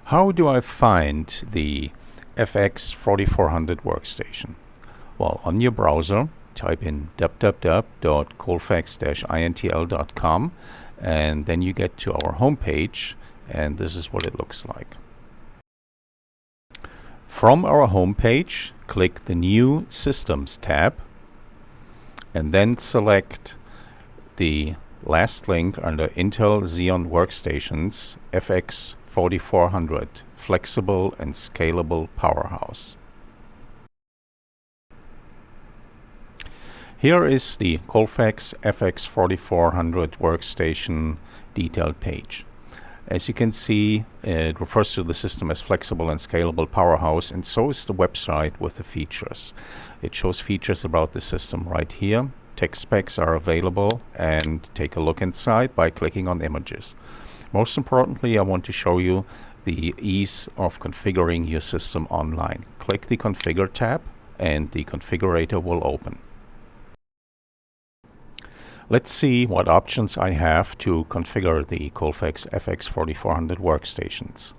How do I find the FX4400 workstation? Well, on your browser, type in www.colfax-intl.com and then you get to our homepage, and this is what it looks like. From our homepage, click the New Systems tab and then select the last link under Intel Xeon Workstations FX4400 Flexible and Scalable Powerhouse. Here is the Colfax FX4400 Workstation detailed page. As you can see, it refers to the system as Flexible and Scalable Powerhouse, and so is the website with the features. It shows features about the system right here. Tech specs are available, and take a look inside by clicking on images. Most importantly, I want to show you the ease of configuring your system online. Click the Configure tab and the configurator will open. Let's see what options I have to configure the Colfax FX4400 workstations.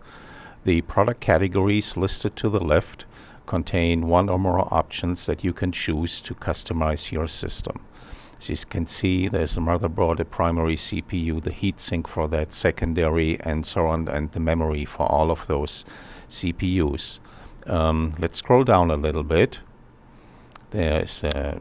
The product categories listed to the left contain one or more options that you can choose to customize your system. As you can see, there's a motherboard, a primary CPU, the heatsink for that, secondary, and so on, and the memory for all of those CPUs. Let's scroll down a little bit. There's a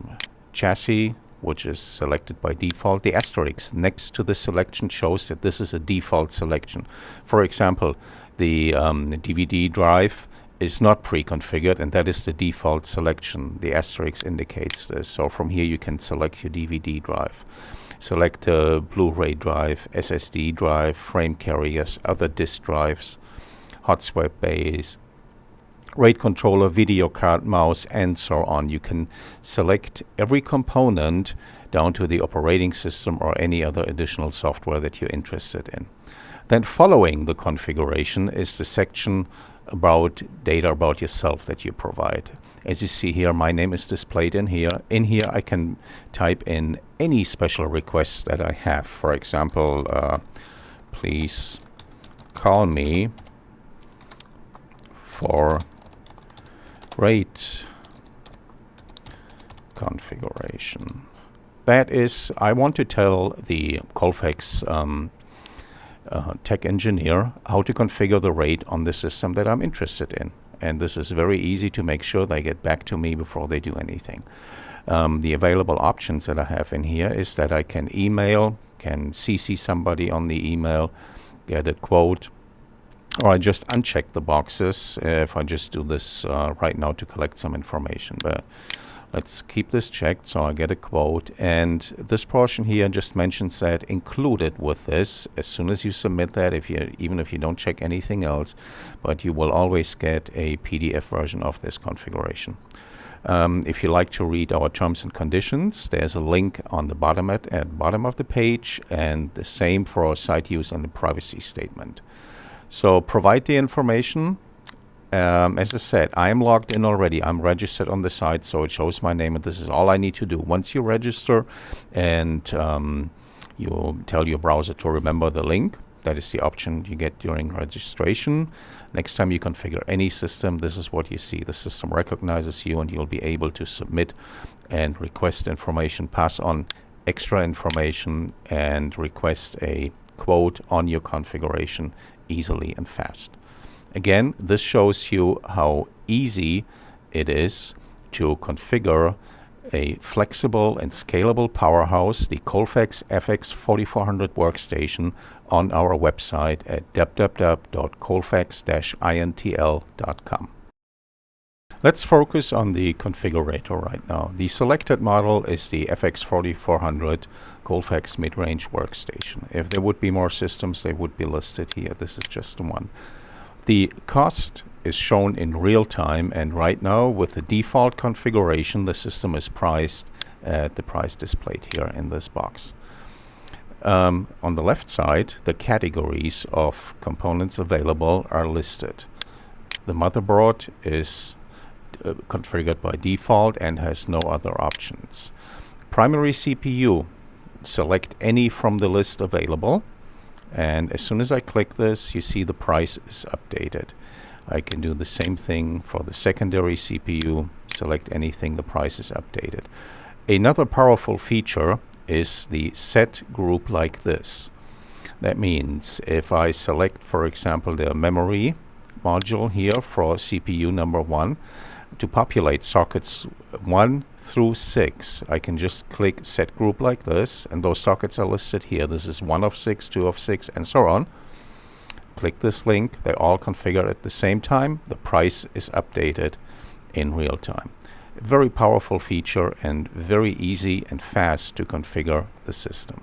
chassis, which is selected by default. The asterisk next to the selection shows that this is a default selection. For example, the DVD drive is not pre-configured, and that is the default selection. The asterisk indicates this. So from here you can select your DVD drive. Select a Blu-ray drive, SSD drive, frame carriers, other disk drives, hot swap bays, RAID controller, video card, mouse, and so on. You can select every component down to the operating system or any other additional software that you're interested in. Then following the configuration is the section about data about yourself that you provide. As you see here, my name is displayed in here. In here I can type in any special requests that I have. For example, please call me for RAID configuration. That is, I want to tell the Colfax tech engineer how to configure the RAID on the system that I'm interested in. And this is very easy to make sure they get back to me before they do anything. The available options that I have in here is that I can email, can CC somebody on the email, get a quote, or I just uncheck the boxes if I just do this right now to collect some information. But let's keep this checked, so I get a quote, and this portion here just mentions that included with this, as soon as you submit that, even if you don't check anything else, but you will always get a PDF version of this configuration. If you like to read our terms and conditions, there's a link on the bottom at bottom of the page, and the same for our site use and the privacy statement. So provide the information. As I said, I am logged in already. I'm registered on the site, so it shows my name, and this is all I need to do. Once you register and you tell your browser to remember the link, that is the option you get during registration. Next time you configure any system, this is what you see. The system recognizes you, and you'll be able to submit and request information, pass on extra information, and request a quote on your configuration easily and fast. Again, this shows you how easy it is to configure a flexible and scalable powerhouse, the Colfax FX4400 workstation, on our website at www.colfax-intl.com. Let's focus on the configurator right now. The selected model is the FX4400 Colfax mid-range workstation. If there would be more systems, they would be listed here. This is just the one. The cost is shown in real time, and right now with the default configuration, the system is priced at the price displayed here in this box. On the left side, the categories of components available are listed. The motherboard is configured by default and has no other options. Primary CPU, select any from the list available. And as soon as I click this, you see the price is updated. I can do the same thing for the secondary CPU. Select anything, the price is updated. Another powerful feature is the set group like this. That means if I select, for example, the memory module here for CPU number 1, to populate sockets 1 through 6, I can just click set group like this, and those sockets are listed here. This is 1 of 6, 2 of 6, and so on. Click this link, they all configure at the same time. The price is updated in real time. A very powerful feature and very easy and fast to configure the system.